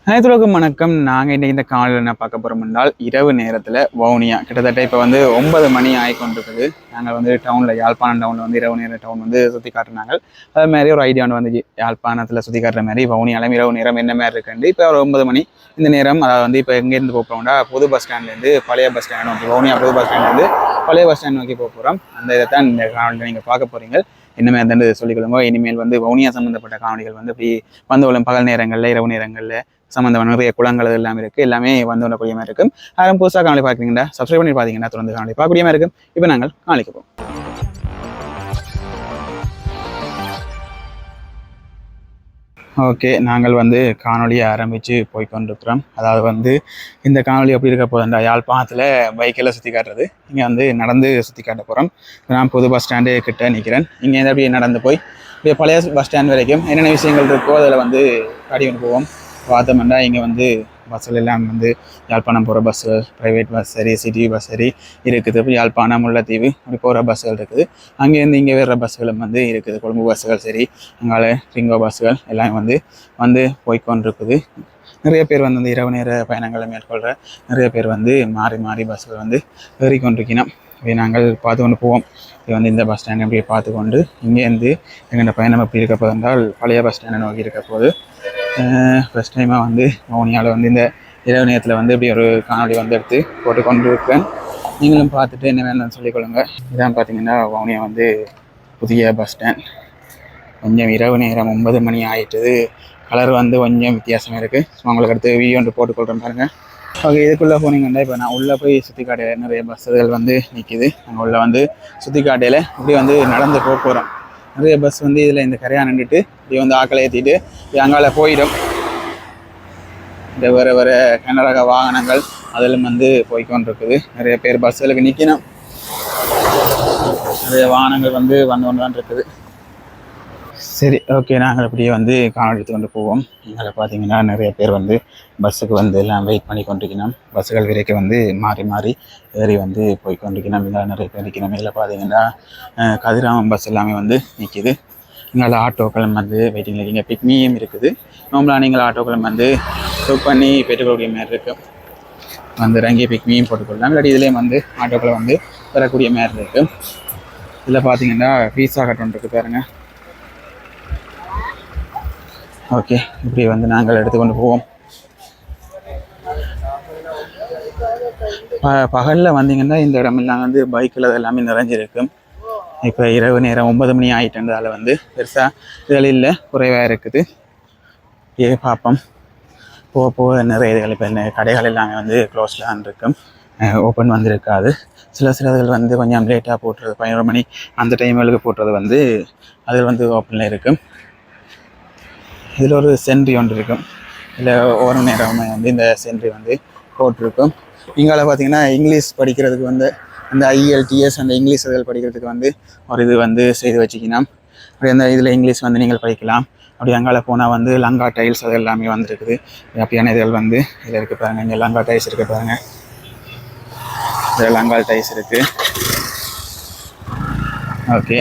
அனைத்துலகம் வணக்கம். நாங்கள் இன்றைக்கி இந்த காலையில் என்ன பார்க்க போகிறோம் என்றால் இரவு நேரத்தில் வவுனியா கிட்டத்தட்ட இப்போ வந்து 9 மணி ஆகிக்கொண்டிருக்குது. நாங்கள் வந்து டவுனில் யாழ்ப்பாணம் டவுனில் வந்து இரவு நேர டவுன் வந்து சுற்றி காட்டுனாங்க. அது மாதிரி ஒரு ஐடியா வந்து யாழ்ப்பாணத்தில் சுற்றி காட்டுற மாதிரி வவுனியாலும் இரவு நேரம் என்ன மாதிரி இருக்குண்டு இப்போ ஒரு 9 மணி இந்த நேரம். அதாவது வந்து இப்போ எங்கேருந்து போகிறோம்னா புது பஸ் ஸ்டாண்ட்லேருந்து பழைய பஸ் ஸ்டாண்ட் நோக்கி வவுனியா புது பஸ் ஸ்டாண்ட்லேருந்து பழைய பஸ் ஸ்டாண்ட் நோக்கி போக போகிறோம். அந்த இதை தான் இந்த காலையில் நீங்கள் பார்க்க போகிறீங்க. இன்னுமே அந்த சொல்லிக்கொள்ளுங்க. இனிமேல் வந்து வவுனியா சம்மந்தப்பட்ட காணொலிகள் வந்து இப்படி வந்து பகல் நேரங்களில் இரவு நேரங்களில் சம்மந்தமான நிறைய குளங்கள் எல்லாமே இருக்குது. எல்லாமே வந்து வரக்கூடிய மாதிரி இருக்கும். யாரும் புதுசாக காணொலி பார்க்குறீங்கன்னா சப்ஸ்கிரைப் பண்ணி பார்த்தீங்கன்னா தொடர்ந்து காணொலி பார்க்கக்கூடிய மாதிரி இருக்கும். இப்போ நாங்கள் காணொலிக்கு போவோம். ஓகே, நாங்கள் வந்து காணொலியை ஆரம்பித்து போய்கொண்டிருக்கிறோம். அதாவது வந்து இந்த காணொலி எப்படி இருக்க போதுண்டா, யாழ்ப்பாணத்தில் பைக்கெல்லாம் சுற்றி காட்டுறது. இங்கே வந்து நடந்து சுற்றி காட்ட போகிறோம். நான் புது பஸ் ஸ்டாண்டு கிட்ட நிற்கிறேன். இங்கே அப்படியே நடந்து போய் இப்போ பழைய பஸ் ஸ்டாண்ட் வரைக்கும் என்னென்ன விஷயங்கள் இருக்கோ அதில் வந்து காட்டி கொண்டு போவோம். பார்த்தோம்னா இங்கே வந்து பஸ்ஸில் எல்லாம் வந்து யாழ்ப்பாணம் போகிற பஸ்ஸு, ப்ரைவேட் பஸ் சரி, சிட்டி பஸ் சரி இருக்குது. இப்போ யாழ்ப்பாணம் முல்லைத்தீவு அப்படி போகிற பஸ்ஸுகள் இருக்குது. அங்கேருந்து இங்கே வேறு பஸ்ஸுகளும் வந்து இருக்குது. கொழும்பு பஸ்ஸுகள் சரி, அங்கால ரிங்கோ பஸ்ஸுகள் எல்லாம் வந்து போய்கொண்டிருக்குது. நிறைய பேர் வந்து இரவு நேர பயணங்களை மேற்கொள்கிற நிறைய பேர் வந்து மாறி மாறி பஸ்ஸுகள் வந்து ஏறிக்கொண்டிருக்கணும். இதை நாங்கள் பார்த்து கொண்டு போவோம். இது வந்து இந்த பஸ் ஸ்டாண்ட் அப்படியே பார்த்துக்கொண்டு இங்கேருந்து எங்களோட பயணம் எப்படி இருக்க போது என்றால் பழைய பஸ் ஸ்டாண்டை நோக்கி இருக்க போது. ஃபஸ்ட் டைமாக வந்து வவுனியாவில் வந்து இந்த இரவு நேரத்தில் வந்து இப்படி ஒரு காணொலி வந்து எடுத்து போட்டு கொண்டு இருக்கேன். நீங்களும் பார்த்துட்டு என்ன வேணும்னு சொல்லிக்கொள்ளுங்க. இதான் பார்த்தீங்கன்னா வவுனியா வந்து புதிய பஸ் ஸ்டாண்ட். கொஞ்சம் இரவு நேரம் 9 மணி ஆகிட்டுது. கலர் வந்து கொஞ்சம் வித்தியாசமாக இருக்குது. ஸோ உங்களுக்கு அடுத்து வீடியோ ஒன்று போட்டுக்கொள்கிறேன் பாருங்கள். ஓகே, இதுக்குள்ளே போனீங்கன்னா இப்போ நான் உள்ளே போய் சுற்றி காட்டையில் நிறைய பஸ்ஸுகள் வந்து நிற்கிது. அங்கே உள்ள வந்து சுற்றி காட்டையில் இப்படி வந்து நடந்து போகிறோம். நிறைய பஸ் வந்து இதில் இந்த கரையாக நின்றுட்டு இப்படி வந்து ஆக்களை ஏற்றிட்டு அங்கால போயிடும். இந்த வேறு கனரக வாகனங்கள் அதிலும் வந்து போய்கொண்டிருக்குது. நிறைய பேர் பஸ்ஸுகளுக்கு நிற்கணும். நிறைய வாகனங்கள் வந்து கொண்டு தான் இருக்குது. சரி, ஓகே, நாங்கள் அப்படியே வந்து காணொலி எடுத்து கொண்டு போவோம். எங்களை பார்த்தீங்கன்னா நிறைய பேர் வந்து பஸ்ஸுக்கு வந்து எல்லாம் வெயிட் பண்ணி கொண்டிருக்கணும். பஸ்ஸுகள் வரைக்கும் வந்து மாறி மாறி ஏறி வந்து போய் கொண்டிருக்கணும். இங்கே நிறைய பேர் நிற்கணும். இதில் பார்த்தீங்கன்னா கதிராமம் பஸ் எல்லாமே வந்து நிற்கிது. இங்கே ஆட்டோக்களும் வந்து வெயிட்டிங்கில் இருக்கீங்க. பிக்மியும் இருக்குது. நார்மலாக நீங்கள் ஆட்டோக்களும் வந்து புக் பண்ணி பெற்றுக்கொள்ளக்கூடிய மாதிரி இருக்கும். வந்து இறங்கி பிக்மியும் போட்டுக்கொள்ளலாம். இல்லாட்டி இதுலேயும் வந்து ஆட்டோக்களை வந்து பெறக்கூடிய மாதிரி இருக்கும். இதில் பார்த்தீங்கன்னா பீஸா கட்டொன்று இருக்குது பாருங்கள். ஓகே, இப்படி வந்து நாங்கள் எடுத்துக்கொண்டு போவோம். பகலில் வந்தீங்கன்னா இந்த இடமெல்லாம் வந்து பைக்கில் எல்லாமே நிறைஞ்சிருக்கும். இப்போ இரவு நேரம் 9 மணி ஆகிட்டதால் வந்து பெருசாக இதுகள் இல்லை, குறைவாக இருக்குது. பார்ப்போம். போக போக நிறைய இதுகள் இப்போ கடைகள் எல்லாமே வந்து க்ளோஸ்லாம் இருக்கும், ஓப்பன் வந்து இருக்காது. சிலதுகள் வந்து கொஞ்சம் லேட்டாக போட்டுறது, 11 மணி அந்த டைமுகளுக்கு போட்டுறது வந்து அதில் வந்து ஓப்பனில் இருக்கும். இதில் ஒரு சென்ட்ரி ஒன்று இருக்கும். இல்லை ஒரு நேரமே வந்து இந்த சென்ட்ரி வந்து போட்டிருக்கும். இங்கால பார்த்தீங்கன்னா இங்கிலீஷ் படிக்கிறதுக்கு வந்து அந்த IELTS அந்த இங்கிலீஷ் இதுகள் படிக்கிறதுக்கு வந்து ஒரு இது வந்து செய்து வச்சுக்கணும். அப்படி அந்த இதில் இங்கிலீஷ் வந்து நீங்கள் படிக்கலாம். அப்படி அங்கால போனால் வந்து லங்கா டைல்ஸ் அது எல்லாமே வந்துருக்குது. அப்படியான இதுகள் வந்து இதில் இருக்குது பாருங்கள். இங்கே லங்கா டைல்ஸ் இருக்குது பாருங்கள். இதில் லங்கா டைல்ஸ் இருக்குது. ஓகே,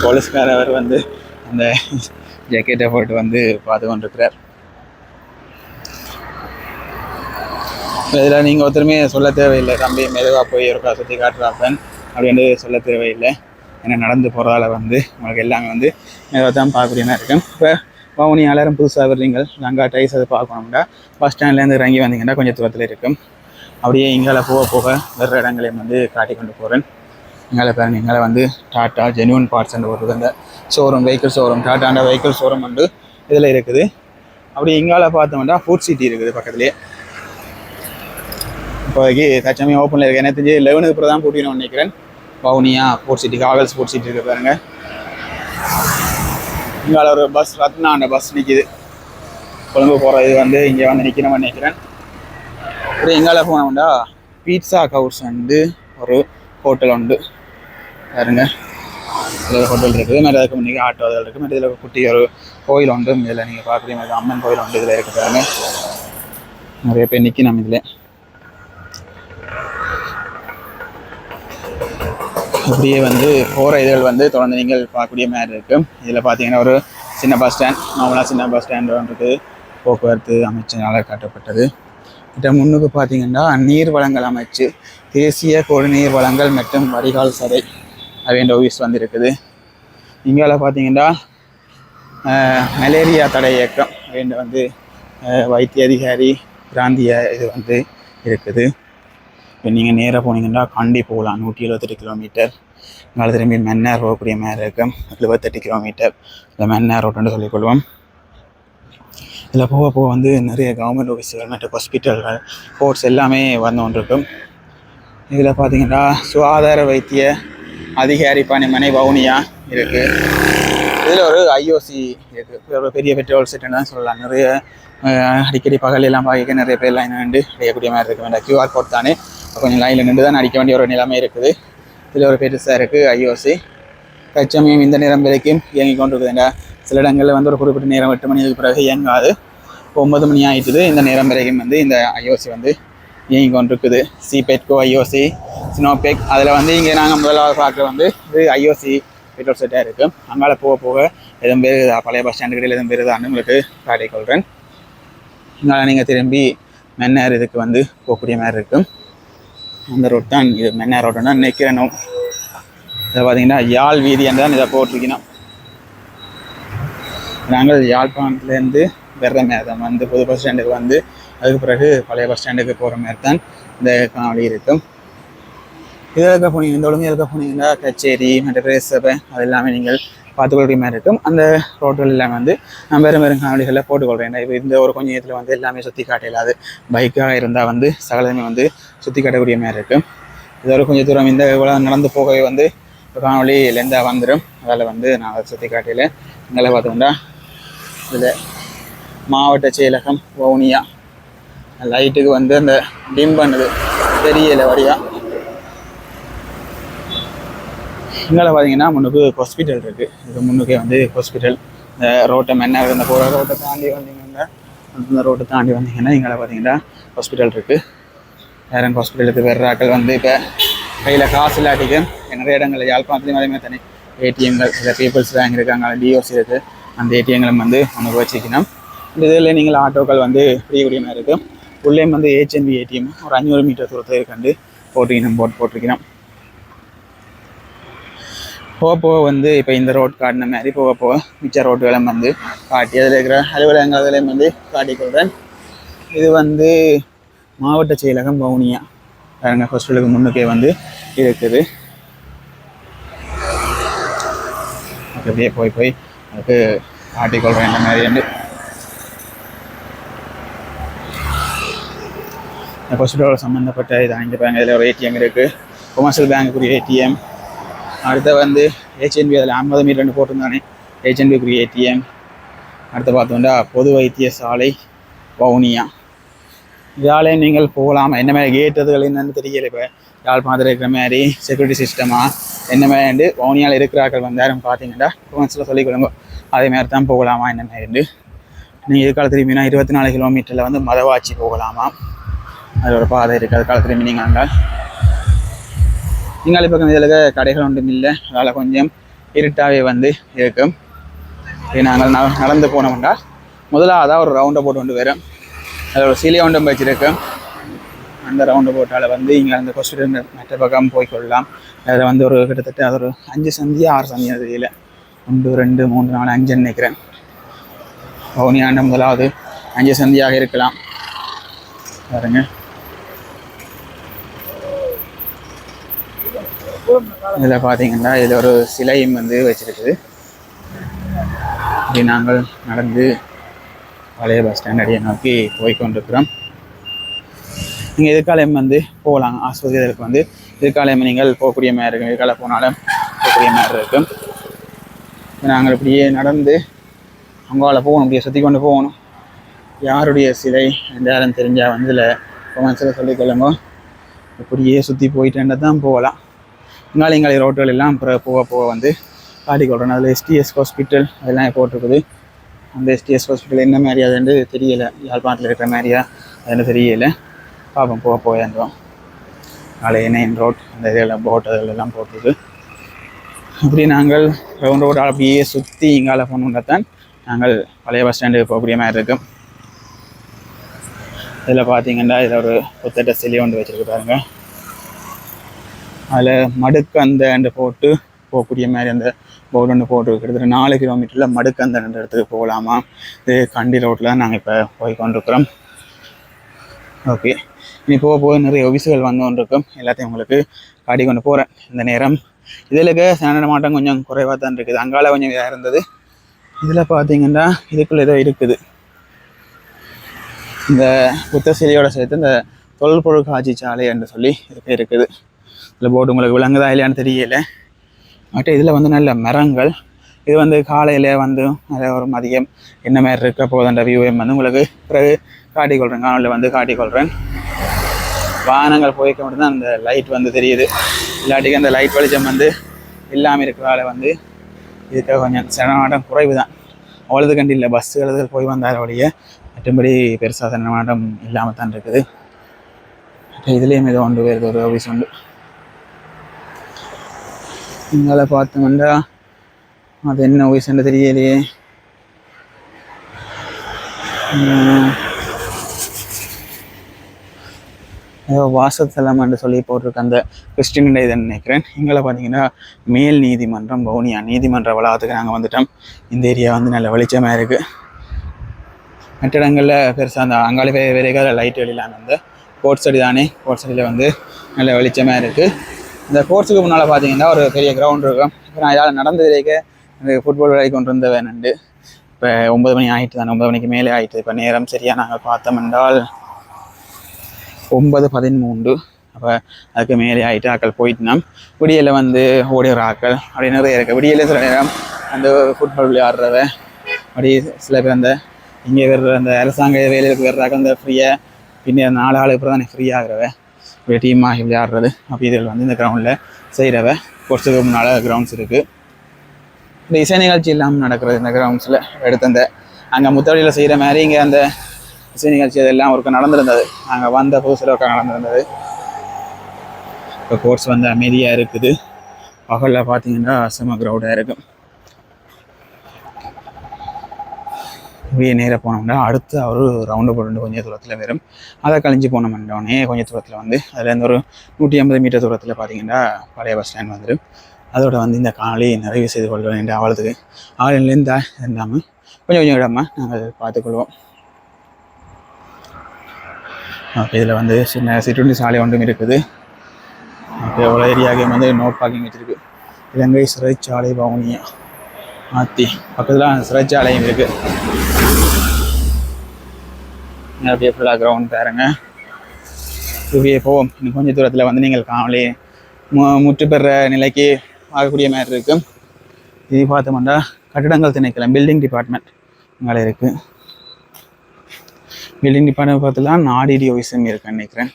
போலீஸ்காரவர் வந்து அந்த ஜாக்கெட்டை போட்டு வந்து பார்த்து கொண்டிருக்கிறார். இதில் நீங்கள் ஒருத்தருமே சொல்ல தேவையில்லை, தம்பி மெதுவாக போய் ஒருக்கா சுற்றி காட்டுறாப்பன் அப்படின்னு சொல்ல தேவையில்லை. ஏன்னா நடந்து போகிறதால வந்து உங்களுக்கு எல்லாமே வந்து மெதுவாக தான் பார்க்கக்கூடியனா இருக்கும். இப்போ வவுனியா எல்லாரும் புதுசாக வர்றீங்க, லங்கா டைஸ் அதை பார்க்கணும்னா பஸ் ஸ்டாண்ட்லேருந்து இறங்கி வந்தீங்கன்னா கொஞ்சம் தூரத்தில் இருக்கும். அப்படியே இங்கால போக வேறு இடங்களையும் வந்து காட்டி கொண்டு போகிறேன். இங்கால பாருங்க, இங்கால வந்து டாட்டா ஜென்யூன் பார்ட்ஸ் ஒரு அந்த ஷோரூம், வெஹிக்கிள் ஷோரூம், டாட்டாண்ட வெஹிக்கிள் ஷோரூம் வந்து இதில் இருக்குது. அப்படி இங்கால பார்த்தோம்னா ஃபுட் சிட்டி இருக்குது பக்கத்துலேயே. இப்போதைக்கு தச்சமே ஓப்பனில் இருக்குது. எனக்கு தெரிஞ்சு 11 அப்புறம் தான் போட்டின்னு நினைக்கிறேன். Vavuniya Food City, Cargills Food City இருக்குது பாருங்க. இங்கால ஒரு பஸ் ரத்னா அந்த பஸ் நிற்கிது. கொழும்பு போகிற இது வந்து இங்கே வந்து நிற்கணும்னு நினைக்கிறேன். இப்படி இங்கால போனோம்னா பீட்சா ஹவுஸ் வந்து ஒரு ஹோட்டல் உண்டு பாருங்க. இதில் ஹோட்டல் இருக்குது. மாதிரி அதுக்கு முன்னாடி ஆட்டோ அதில் இருக்குது. மாதிரி இதில் குட்டி ஒரு கோயில் உண்டு. இதில் நீங்கள் பார்க்குற மாதிரி அம்மன் கோயில் உண்டு. இதில் இருக்குது பாருங்க. நிறைய பேர் நிற்கணும். இதில் அப்படியே வந்து போகிற இதுகள் வந்து தொடர்ந்து நீங்கள் பார்க்கக்கூடிய மாதிரி இருக்கும். இதில் பார்த்தீங்கன்னா ஒரு சின்ன பஸ் ஸ்டாண்ட், நார்மலாக சின்ன பஸ் ஸ்டாண்ட் இருக்குது. போக்குவரத்து அமைச்சினால் கட்டப்பட்டது. இதை முன்னுக்கு பார்த்தீங்கன்னா நீர் வளங்கள் அமைச்சு தேசிய குடிநீர் வளங்கள் மற்றும் வடிகால் சபை அப்படின்ற ஆஃபீஸ் வந்து இருக்குது. இங்கால பார்த்தீங்கன்னா மலேரியா தடை இயக்கம் அப்படின்ற வந்து வைத்திய அதிகாரி பிராந்திய இது வந்து இருக்குது. இப்போ நீங்கள் நேராக போனீங்கன்னா கண்டி போகலாம். 178 கிலோமீட்டர். இங்கால திரும்பி மன்னார் போகக்கூடிய மாதிரி இருக்கும். 78 கிலோமீட்டர் இல்லை மன்னார் ரோட்டுன்னு சொல்லிக்கொள்வோம். இதில் போக போக வந்து நிறைய கவர்மெண்ட் ஆஃபீஸுகள் மற்றும் ஹாஸ்பிட்டல்கள் கோர்ட்ஸ் எல்லாமே வந்து கொண்டிருக்கும். இதில் பார்த்தீங்கன்னா சுகாதார வைத்திய அதிகாரி பணிமனை வவுனியா இருக்குது. இதில் ஒரு ஐஓசி இருக்குது. ஒரு பெரிய பெட்ரோல் செட்டுன்னு தான் சொல்லலாம். நிறைய அடிக்கடி பகல் எல்லாம் பார்க்க நிறைய பேர் லைன் நின்று அடிக்கக்கூடிய மாதிரி இருக்குது. வேண்டாம் கியூஆர் கோட் தானே கொஞ்சம் லைனில் நின்று தான் அடிக்க வேண்டிய ஒரு நிலைமை இருக்குது. இதில் ஒரு பெருசாக இருக்குது ஐஓசி. தற்சமயம் இந்த நேரம் வரைக்கும் இயங்கி கொண்டு இருக்குதுங்க. சில இடங்களில் வந்து ஒரு குறிப்பிட்ட நேரம் 8 மணிக்கு பிறகு இயங்காது. 9 மணி ஆகிட்டுது. இந்த நேரம் வரைக்கும் வந்து இந்த ஐஓசி வந்து இயங்கி கொண்டு இருக்குது. சிபெட்கோ ஐஓசி, ஸ்னோபெக். அதில் வந்து இங்கே நாங்கள் முதலாவது பார்க்க வந்து இது ஐஓசி பெட்ரோல் செட்டாக இருக்குது. அங்கால போக போக எதுவும் பேர் பழைய பஸ் ஸ்டாண்டு கடையில் எதுவும் பேருதான்னு உங்களுக்கு காட்டிக்கொள்கிறேன். இங்கால நீங்கள் திரும்பி மன்னார் இதுக்கு வந்து போகக்கூடிய மாதிரி இருக்கும். அந்த ரோட் தான் இது மன்னார் ரோட்டுன்னா நிற்கிறனும். இதை பார்த்தீங்கன்னா யாழ் வீதி என்று தான் இதை போட்டிருக்கணும். நாங்கள் யாழ்ப்பாணத்துலேருந்து வர்ற மாதிரி தான் வந்து புது பஸ் ஸ்டாண்டுக்கு வந்து அதுக்கு பிறகு பழைய பஸ் ஸ்டாண்டுக்கு போகிற மாதிரி தான் இந்த காணொலி இருக்கும். இதற்காக போனீங்க இந்த ஒழுங்கு எதுக்காக போனீங்கன்னா கச்சேரி மற்ற பிரேசபை அது எல்லாமே நீங்கள் பார்த்துக்கொள்கிற மாதிரி இருக்கும். அந்த ரோட்டுகள் எல்லாமே வந்து நான் வேறு வேறு காணொலிகளில் போட்டுக்கொள்கிறேன். இப்போ இந்த ஒரு கொஞ்சம் நேரத்தில் வந்து எல்லாமே சுற்றி காட்டலாது. பைக்காக இருந்தால் வந்து சகலமே வந்து சுற்றி காட்டக்கூடிய மாதிரி இருக்கும். இது ஒரு கொஞ்சம் தூரம் இந்த நடந்து போகவே வந்து காணொலி லெந்தாக வந்துடும். அதில் வந்து நான் அதை சுற்றி காட்டையில் இங்கே பார்த்தோம்னா இதில் மாவட்ட செயலகம் வவுனியா லைட்டுக்கு வந்து அந்த டிம் பண்ணுது தெரியல வழியாக. இங்கே பார்த்தீங்கன்னா முன்னுக்கு ஹாஸ்பிட்டல் இருக்குது. இது முன்னுக்கே வந்து ஹாஸ்பிட்டல். இந்த ரோட்டை மன்னார் இந்த போகிற ரோட்டை தாண்டி வந்தீங்கன்னா அந்த ரோட்டை தாண்டி வந்தீங்கன்னா இங்கே பார்த்தீங்கன்னா ஹாஸ்பிட்டல் இருக்குது. வேறு ஹாஸ்பிட்டலுக்கு வர்றாக்கள் வந்து இப்போ கையில் காசு இல்லாட்டிக்கு நிறைய இடங்களில் யாழ்ப்பாணத்துலேயும் அதே மாதிரி தானே ஏடிஎம்கள் இல்லை பீப்புள்ஸ் பேங்க் இருக்காங்க, டிஓசி இருக்குது. அந்த ஏடிஎம்களும் வந்து நமக்கு வச்சுக்கணும். இந்த இதில் நீங்கள் ஆட்டோக்கள் வந்து ஃப்ரீக்கூடிய மாதிரி இருக்கும். உள்ளேயும் வந்து ஹெச்என்பி ஏடிஎம் ஒரு 500 மீட்டர் தூரத்தில் இருக்காண்டு போட்டிருக்கணும். போக போக வந்து இப்போ இந்த ரோட் காட்டின மாதிரி போக போக மிச்ச ரோட்டுகளும் வந்து காட்டி அதில் இருக்கிற அலுவலகங்கள் அதிலையும் வந்து காட்டிக்கொள்கிறேன். இது வந்து மாவட்ட செயலகம் வவுனியா வேறுங்க ஹாஸ்பிட்டலுக்கு முன்னுக்கே வந்து இருக்குது. அப்படியே போய் அதுக்கு காட்டிக்கொள்கிறேன் இந்த மாதிரி வந்து ஹாஸ்பிட்டலோட சம்மந்தப்பட்ட இது அங்கே பேங்க் இதில் ஒரு ஏடிஎம் இருக்குது. கொமர்ஷியல் பேங்குக்குரிய ஏடிஎம். அடுத்த வந்து ஹெச்என்பி அதில் 50 மீட்டர் போட்டிருந்தானே ஹெச்என்பிக்குரிய ஏடிஎம். அடுத்து பார்த்தோம்னா பொது வைத்தியசாலை வவுனியா. இதாலே நீங்கள் போகலாமா என்ன மாதிரி கேட்டதுகள் என்னென்னு தெரியல. இப்போ யாழ்ப்பாணத்தில் இருக்கிற மாதிரி செக்யூரிட்டி சிஸ்டமாக என்ன மாதிரி வவுனியாவில் இருக்கிறார்கள் வந்தாரும் பார்த்தீங்கன்னா கொமர்ஷியலில் சொல்லிக்கொள்ளுங்க. அதே மாதிரி தான் போகலாமா என்ன மாதிரி. நீங்கள் இதுக்கால திரும்பினா 24 கிலோமீட்டரில் வந்து மதவாச்சி போகலாமா. அது ஒரு பாதை இருக்குது. அதுக்கால திரும்பி நீங்கள் அங்கே நீங்கள் இப்போ இதில் கடைகள் ஒன்றும் இல்லை. அதனால் கொஞ்சம் இருட்டாகவே வந்து இருக்கும். நாங்கள் நடந்து போனோம்னா முதலாவதாக ஒரு ரவுண்டை போட்டு கொண்டு வரும். அதில் ஒரு சிலை ஒன்றும் வச்சுருக்கோம். அந்த ரவுண்டு போட்டால் வந்து இங்கே அந்த ஹாஸ்பிட்டல் மற்ற பக்கம் போய்கொள்ளலாம். அதில் வந்து ஒரு கிட்டத்தட்ட அது ஒரு 5 சந்தி 6 சந்தி தெரியல 1 2 3 4 5 நினைக்கிறேன். வவுனியாண்ட முதலாவது 5 சந்தியாக இருக்கலாம். பாருங்க இதில் பார்த்தீங்கன்னா இதில் ஒரு சிலையும் வந்து வச்சுருக்குது. இப்படி நாங்கள் நடந்து பழைய பஸ் ஸ்டாண்ட் அடியை நோக்கி போய்கொண்டிருக்கிறோம். நீங்கள் எதிர்காலம் வந்து போகலாம். ஆஸ்பத்திரிகளுக்கு வந்து எதிர்காலம் நீங்கள் போகக்கூடிய மாதிரி இருக்கும். எதிர்காலம் போனாலும் போகக்கூடிய மாதிரி இருக்கும். நாங்கள் இப்படியே நடந்து அங்கால போகணும். இப்படியே சுற்றி கொண்டு போகணும். யாருடைய சிலை யாரும் தெரிஞ்சால் வந்து இதில் கொமெண்ட்ஸில் சொல்லிக்கொள்ளுங்க. இப்படியே சுற்றி போயிட்டேன்னா தான் போகலாம். இங்காலி ரோட்டுகள் எல்லாம் போக போக வந்து காட்டிக்கொள்கிறேன். அதில் எஸ்டிஎஸ் ஹாஸ்பிட்டல் அதெல்லாம் போட்டிருக்குது. அந்த எஸ்டிஎஸ் ஹாஸ்பிட்டல் என்ன மாதிரியா அதுன்னு தெரியலை. யாழ்ப்பாணத்தில் இருக்கிற மாதிரியா அதுன்னு தெரியலை. பார்ப்போம் போக போயிருந்தோம். நாளை மெயின் ரோட் அந்த இதெல்லாம் போட் அதிலெல்லாம் போட்டிருக்கு. அப்படி நாங்கள் ரவுண்ட் ரோட் அப்படியே சுற்றி இங்கால போகணுன்னா தான் நாங்கள் பழைய பஸ் ஸ்டாண்டுக்கு போகக்கூடிய மாதிரி இருக்கும். இதில் பார்த்தீங்கன்னா இதில் ஒரு புத்தட்ட சிலை ஒன்று வச்சுருக்கு பாருங்க. அதில் மடுக்கந்தண்டு போட்டு போகக்கூடிய மாதிரி அந்த போர்டு ஒன்று போட்டு கிட்டத்தட்ட 4 கிலோமீட்டரில் மடுக்கந்தண்டு இடத்துக்கு போகலாமா. இது கண்டி ரோட்டில் தான் நாங்கள் இப்போ போய் கொண்டிருக்கிறோம். ஓகே, இனி போக நிறைய ஒபிசுகள் வந்து கொண்டிருக்கும். எல்லாத்தையும் உங்களுக்கு காட்டி கொண்டு போகிறேன். இந்த நேரம் இதில் சனட மாட்டம் கொஞ்சம் குறைவாக தான் இருக்குது. அங்கால கொஞ்சம் இதாக இருந்தது. இதில் பார்த்தீங்கன்னா இதுக்குள்ளே ஏதோ இருக்குது. இந்த புத்த சிலையோட சேர்த்து இந்த தொல்பொருள் காட்சி சாலை என்று சொல்லி இது இருக்குது. இதில் போட்டு உங்களுக்கு விளங்குதா இல்லையான்னு தெரியல. மற்ற இதில் வந்து நல்ல மரங்கள். இது வந்து காலையில் வந்து ஒரு மதியம் என்ன மாதிரி இருக்க போதுன்ற வியூவையும் வந்து உங்களுக்கு பிறகு காட்டிக்கொள்கிறேன். காலையில் வந்து காட்டிக்கொள்கிறேன். வாகனங்கள் போய்க்க மட்டும்தான் அந்த லைட் வந்து தெரியுது. இல்லாட்டிக்கு அந்த லைட் வெளிச்சம் வந்து இல்லாமல் இருக்கிறதால வந்து இதுக்காக கொஞ்சம் சனமாட்டம் குறைவு தான். அவ்வளோது கண்டு இல்லை. பஸ்ஸு எழுதுகள் போய் வந்தாரோடைய மற்றபடி பெருசாக சனமாட்டம் இல்லாமல் தான் இருக்குது. இதுலேயும் ஏதோ ஒன்று வேறு ஒரு ஆஃபீஸ் உண்டு. இங்கால பார்த்தோம்னா அது என்ன ஆஃபீஸ்ன்னு தெரியலையே. ஏதோ வாசத்தலம்னு சொல்லி போட்டிருக்க அந்த கிறிஸ்டின் இதுன்னு நினைக்கிறேன். இங்கே பார்த்தீங்கன்னா மேல் நீதிமன்றம் வவுனியா நீதிமன்ற வளாகத்துக்கு நாங்கள் வந்துட்டோம். இந்த ஏரியா வந்து நல்ல வெளிச்சமாக இருக்குது. மற்ற இடங்களில் பெருசாக அந்த அங்காளி வேறு லைட் வெளியிலாமல் அந்த கோர்ட் சடி தானே. கோர்ட் சடியில் வந்து நல்ல வெளிச்சமாக இருக்குது. இந்த கோர்ட்ஸுக்கு முன்னால் பார்த்தீங்கன்னா ஒரு பெரிய கிரவுண்ட் இருக்கும். இப்போ நான் இதால் நடந்து எனக்கு ஃபுட்பால் விளையாடி கொண்டு இருந்த வேணுண்டு. இப்போ 9 மணி ஆகிட்டு தானே, 9 மணிக்கு மேலே ஆகிட்டு. இப்போ நேரம் சரியாக நாங்கள் பார்த்தோம் என்றால் 9:13. அப்போ அதுக்கு மேலே ஆகிட்டு ஆக்கள் போயிட்டுனா விடியலில் வந்து ஓடுகிற ஆக்கள் அப்படி நிறைய இருக்குது. விடியலில் சில நேரம் அந்த ஃபுட்பால் விளையாடுறவ அப்படி சில பேர் அந்த இங்கே வர்ற அந்த அரசாங்க வேலைகளுக்கு வர்றாங்க அந்த ஃப்ரீயாக பின்ன 4 ஆள் இப்போ தானே ஃப்ரீ ஆகிறவ இப்படி டீமாக விளையாடுறது. அப்போ இதில் வந்து இந்த கிரவுண்டில் செய்கிறவ. கோர்ஸுக்கு முன்னால் கிரவுண்ட்ஸ் இருக்குது. இந்த இசை நிகழ்ச்சி இல்லாமல் நடக்கிறது இந்த கிரவுண்ட்ஸில். எடுத்து அந்த அங்கே முத்தவழியில் செய்கிற மாதிரி இங்கே அந்த இசை நிகழ்ச்சி அதெல்லாம் ஒருக்க நடந்திருந்தது. நாங்கள் வந்த புதுசில் ஒருக்க நடந்திருந்தது. இப்போ கோர்ஸ் வந்து அமைதியாக இருக்குது. பகலில் பார்த்தீங்கன்னா செம க்ரௌடாக இருக்கும். இப்படியே நேராக போனோம்னா அடுத்து ஒரு ரவுண்டு போட்டு கொஞ்சம் தூரத்தில் வரும். அதை கழிஞ்சு போனோம்னே கொஞ்சம் தூரத்தில் வந்து அதுலேருந்து ஒரு 150 மீட்டர் தூரத்தில் பார்த்தீங்கன்னா பழைய பஸ் ஸ்டாண்ட் வந்துடும். அதோட வந்து இந்த காணொலி நிறைவு செய்து கொள்கிறோம் என்று அவ்வளோத்துக்கு ஆளுலேருந்து இருந்தாமல் கொஞ்சம் இடமா நாங்கள் பார்த்துக்கொள்வோம். ஓகே, இதில் வந்து சின்ன சிற்றுண்டி சாலை ஒன்றும் இருக்குது. ஓகே, அவ்வளோ ஏரியாவுக்கு வந்து நோ பார்க்கிங் வச்சுருக்கு. இலங்கை சிறைச்சாலை வவுனியா மாற்றி பக்கத்தில் சிறைச்சாலையும் இருக்குது. அப்படியே ஃபுல்லாக கிரவுண்ட் பாருங்க. இப்படியே போவோம். இன்னும் கொஞ்சம் தூரத்தில் வந்து நீங்கள் காணொலி முற்று பெற நிலைக்கு ஆகக்கூடிய மாதிரி இருக்கும். இது பார்த்தோம்னா கட்டிடங்கள் திணைக்களம் பில்டிங் டிபார்ட்மெண்ட் அங்கே இருக்குது. பில்டிங் டிபார்ட்மெண்ட் பார்த்துலாம் நாடிடி ஆஃபீஸும் இருக்குன்னு நினைக்கிறேன்.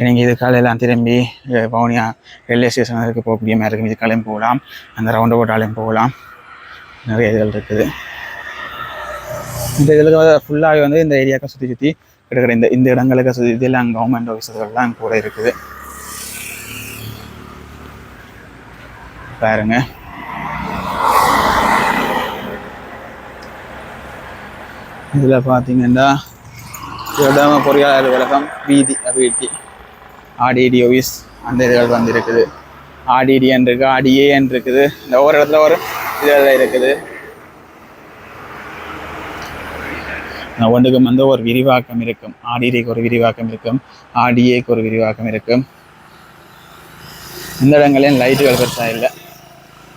நீங்கள் இது காலையெல்லாம் திரும்பி வவுனியா ரயில்வே ஸ்டேஷனுக்கு போகக்கூடிய மாதிரி இருக்கும். இது காலையும் போகலாம், அந்த ரவுண்ட் போட்டாலையும் போகலாம். நிறைய இதுகள் இருக்குது. இந்த இதில் ஃபுல்லாகவே வந்து இந்த ஏரியாவுக்கு சுற்றி கிடக்கிற இந்த இடங்களுக்கு சுற்றி இதெல்லாம் கவர்மெண்ட் ஆஃபீஸர்கள்லாம் கூட இருக்குது பாருங்க. இதில் பார்த்தீங்கன்னா இடம பொறியாளர் அலுவலகம் வீதி அபிவிருத்தி ஆடிடி ஆஃபீஸ் அந்த இதுகள் வந்து இருக்குது. ஆடிடிஎன் இருக்குது, ஆடிஏஎன் இருக்குது. இந்த ஒவ்வொரு இடத்துல ஒரு இதெல்லாம் இருக்குது. ஒன்றுக்கும் வந்து ஒரு விரிவாக்கம் இருக்கும். ஆடிடிக்கு ஒரு விரிவாக்கம் இருக்கும், ஆடிஏக்கு ஒரு விரிவாக்கம் இருக்கும். இந்த இடங்களையும் லைட்டுகள் பெருசாக இல்லை,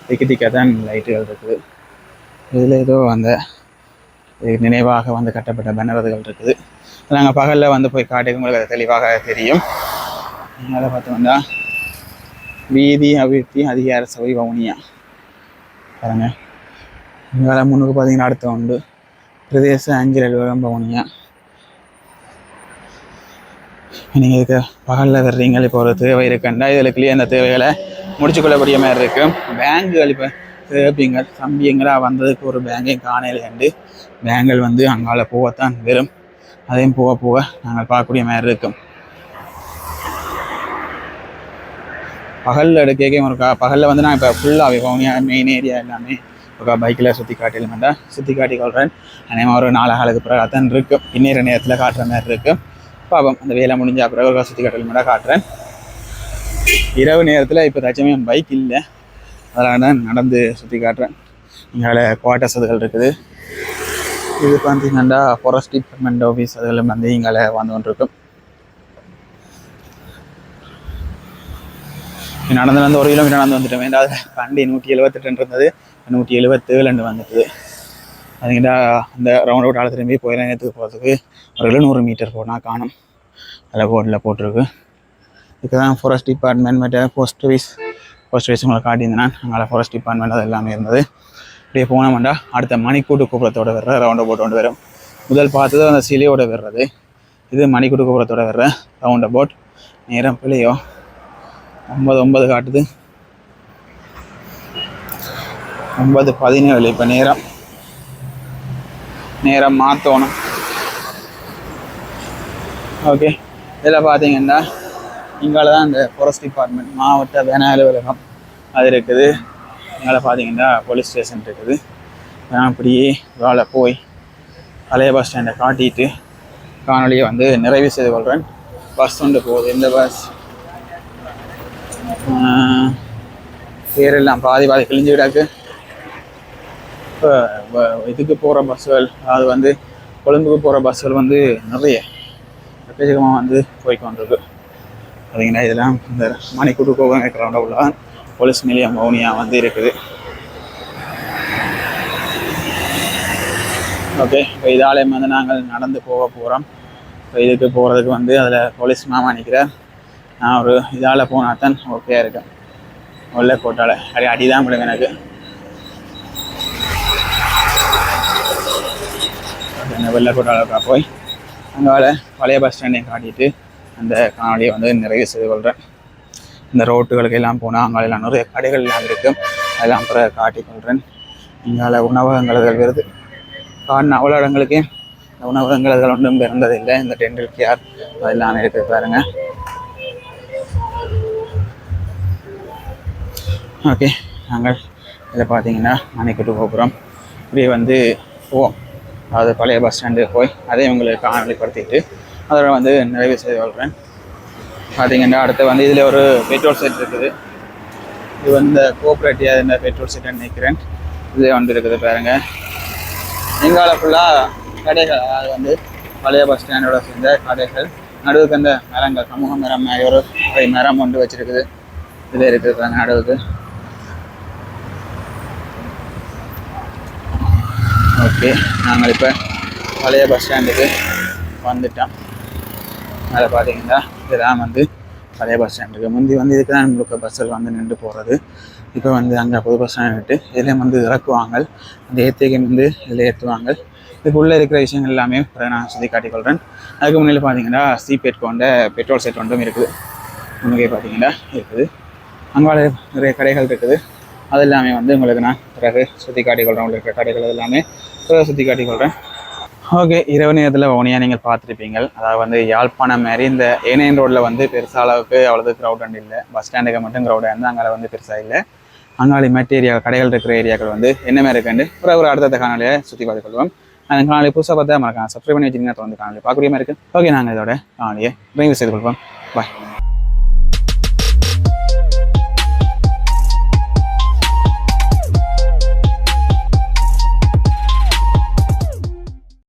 டிக்கெட்டாக தான் லைட்டுகள் இருக்குது. இதில் ஏதோ அந்த நினைவாக வந்து கட்டப்பட்ட பேனர்கள் இருக்குது. நாங்கள் பகலில் வந்து போய் காட்டுக்கு உங்களுக்கு தெளிவாக தெரியும். அதை பார்த்தோம்னா வீதி அபிவிருத்தி அதிகார சபை வவுனியா பாருங்க. இங்கே முன்னுக்கு பார்த்தீங்கன்னா அடுத்த உண்டு பிரதேச அஞ்சல் அலுவலகம் வவுனியா. நீங்கள் இதுக்கு பகலில் வர்றீங்க, இப்போ ஒரு தேவை இருக்குண்டா இதுக்குள்ளேயே அந்த தேவைகளை முடிச்சுக்கொள்ளக்கூடிய மாதிரி இருக்கும். பேங்குகள் இப்போ தேவைங்க தம்பிங்களாக வந்ததுக்கு ஒரு பேங்கையும் காணையிலேண்டு பேங்குகள் வந்து அங்கால போகத்தான் வரும். அதையும் போக போக நாங்கள் பார்க்கக்கூடிய மாதிரி இருக்கும். பகலில் எடுக்க ஒரு பகலில் வந்து நான் இப்போ ஃபுல்லாகவே வவுனியா மெயின் ஏரியா எல்லாமே பைக்கில் சுற்றி காட்டிலுமெண்டா சுற்றி காட்டி கொள்கிறேன். அநேகமாக ஒரு 4 காலுக்கு பிறகு தான் இருக்கும். இன்னொரு நேரத்தில் காட்டுற மாதிரி இருக்கும். பாப்போம் அந்த வேலை முடிஞ்ச பிறகு ஒரு சுற்றி காட்டிலுமெண்டா காட்டுறேன். இரவு நேரத்தில் இப்போ தச்சமே பைக் இல்லை, அதனால் தான் நடந்து சுற்றி காட்டுறேன். இங்கே குவார்ட்டர்ஸ் அதுகள் இருக்குது. இது பார்த்தீங்கன்னா ஃபாரஸ்ட் டிபார்ட்மெண்ட் ஆஃபீஸ் அதில் வந்து இங்கே வந்து கொண்டிருக்கும். நடந்து 1 கிலோமீட்டர் நடந்து வந்துட்டோம். வேண்டாம் வண்டி 178 இருந்தது, 177 வந்துட்டுது. அதுக்கிட்ட அந்த ரவுண்ட் அவுட் ஆள் திரும்பி போயிடலாம். நேரத்துக்கு போகிறதுக்கு ஒரு 700 மீட்டர் போனால் காணும். அதில் போர்டில் போட்டிருக்கு. இதுக்கு தான் ஃபாரஸ்ட் டிபார்ட்மெண்ட் மற்ற போஸ்ட் ஆஃபீஸ் உங்களை காட்டியிருந்தேன். அங்கே ஃபாரஸ்ட் டிபார்ட்மெண்ட் அது எல்லாமே இருந்தது. இப்படியே போனோம்டா அடுத்த மணிக்கூட்டு கோபுரத்தோடு வர்ற ரவுண்டை போட்டு கொண்டு வரும். முதல் பார்த்தது அந்த சிலையோடு வர்றது. இது மணிக்கூட்டு கோபுரத்தோடு வர்ற ரவுண்டை போட். நேரம் பிள்ளையோ 9:09 காட்டுது. 9:17. இப்போ நேரம் மாற்றணும். ஓகே, இதில் பார்த்தீங்கன்னா இங்கால தான் இந்த ஃபாரஸ்ட் டிபார்ட்மெண்ட் மாவட்ட வன அலுவலகம் அது இருக்குது. இங்கால பார்த்தீங்கன்னா போலீஸ் ஸ்டேஷன் இருக்குது. நான் அப்படியே வேலை போய் பழைய பஸ் ஸ்டாண்டை காட்டிட்டு காணொலியை வந்து நிறைவு செய்து கொள்கிறேன். பஸ் ஒன்று போகுது. இந்த பஸ் பேரெல்லாம் பாதி கிழிஞ்சு கிடாக்கு. இப்போ இதுக்கு போகிற பஸ்ஸுகள், அதாவது வந்து கொழும்புக்கு போகிற பஸ்ஸுகள் வந்து நிறைய எக்கச்சக்கமாக வந்து போய்க்கொண்டிருக்கு. பார்த்தீங்கன்னா இதெல்லாம் இந்த மணிக்கூட்டு கோபுரம் இருக்கிற உள்ள போலீஸ் நிலையம் வவுனியா வந்து இருக்குது. ஓகே, இப்போ இதாலயம் வந்து நாங்கள் நடந்து போக போகிறோம். இப்போ இதுக்கு போகிறதுக்கு வந்து அதில் போலீஸ் மாமா நிற்கிறார். நான் ஒரு இதால் போனால் தான் ஓகே இருக்கேன். உள்ளே போட்டால் அடி தான் விடுங்க எனக்கு. அந்த வெள்ளை கோட்டாளக்கா போய் அங்கால பழைய பஸ் ஸ்டாண்டையும் காட்டிட்டு அந்த காணொலியை வந்து நிறைவு செய்து கொள்கிறேன். இந்த ரோட்டுகளுக்கு எல்லாம் போனால் அங்காலெல்லாம் நிறைய கடைகள் எல்லாம் இருக்குது. அதெல்லாம் பிறகு காட்டிக்கொள்கிறேன். இங்கால உணவகங்கள் வருது. காட்டின அவ்வளோ இடங்களுக்கு இந்த உணவகங்கள் ஒன்றும் பிறந்ததில்லை. இந்த டென்டல் கேர் அதெல்லாம் இருக்குது பாருங்க. ஓகே, நாங்கள் இதில் பார்த்தீங்கன்னா மணிக்கூட்டு கோபுரம் இப்படியே வந்து போவோம். அதாவது பழைய பஸ் ஸ்டாண்டு போய் அதை உங்களுக்கு காணொலிப்படுத்திட்டு அதோட வந்து நிறைவு செய்து கொள்கிறேன். பார்த்தீங்கன்னா அடுத்து வந்து இதில் ஒரு பெட்ரோல் செட் இருக்குது. இது வந்து கோஆப்ரேட்டிவ் இந்த பெட்ரோல் செட்டுன்னு நினைக்கிறேன். இதில் வந்து இருக்குது பாருங்கள். எங்கால ஃபுல்லாக கடைகள், அதாவது வந்து பழைய பஸ் ஸ்டாண்டோட சேர்ந்த கடைகள். நடுவுக்கு அந்த மரங்கள், சமூக மரம் ஒரு மரம் ஒன்று வச்சுருக்குது. இதில் இருக்குது நடுவுக்கு. ஓகே, நாங்கள் இப்போ பழைய பஸ் ஸ்டாண்டுக்கு வந்துட்டோம். அதை பார்த்தீங்கன்னா இதெல்லாம் வந்து பழைய பஸ் ஸ்டாண்டுக்கு முந்தி வந்து இதுக்கு தான் நம்மளுக்கு பஸ்ஸில் வந்து நின்று போகிறது. இப்போ வந்து அங்கே புது பஸ் ஸ்டாண்ட் விட்டு இதில் வந்து இறக்குவாங்க. அந்த ஏற்றிக்கு வந்து இதில் ஏற்றுவாங்க. இதுக்குள்ளே இருக்கிற விஷயங்கள் எல்லாமே நான் சுற்றி காட்டிக்கொள்கிறேன். அதுக்கு முன்னாடி பார்த்தீங்கன்னா சீபேட் கொண்ட பெட்ரோல் செட் ஒன்றும் இருக்குது. முன்னே பார்த்தீங்கன்னா இருக்குது. அங்கே நிறைய கடைகள் இருக்குது. அது எல்லாமே வந்து உங்களுக்கு நான் பிறகு சுற்றி காட்டிக்கொள்கிறேன். உங்களுக்கு இருக்கிற கடைகள் எல்லாமே பிறகு சுற்றி காட்டிக்கொள்கிறேன். ஓகே, இரவு நேரத்தில் வவுனியா நீங்கள் பார்த்துருப்பீங்க. அதாவது வந்து யாழ்ப்பாணம் மாதிரி இந்த ஏனையன் ரோட்டில் வந்து பெருசாக அளவுக்கு அவ்வளோது க்ரௌட் அண்ட் இல்லை. பஸ் ஸ்டாண்டுக்கு மட்டும் க்ரௌடாக இருந்தால் அங்கே வந்து பெருசாக இல்லை. அங்காளி மெட் ஏரியா கடைகள் இருக்கிற ஏரியாக்கள் வந்து என்னமே இருக்குன்னு ஒரு அடுத்த காணொலியை சுற்றி பார்த்துக்கொள்வோம். அந்த காணொலி புதுசாக பார்த்தா மறக்காம சப்ஸ்கிரைப் பண்ணி வச்சுருந்தீங்கன்னா தொடர்ந்து காணொலி பார்க்கக்கூடிய மாதிரி இருக்குது. ஓகே, நாங்கள் இதோட காணொலியை நிறைவு செய்து கொள்வோம். பாய்.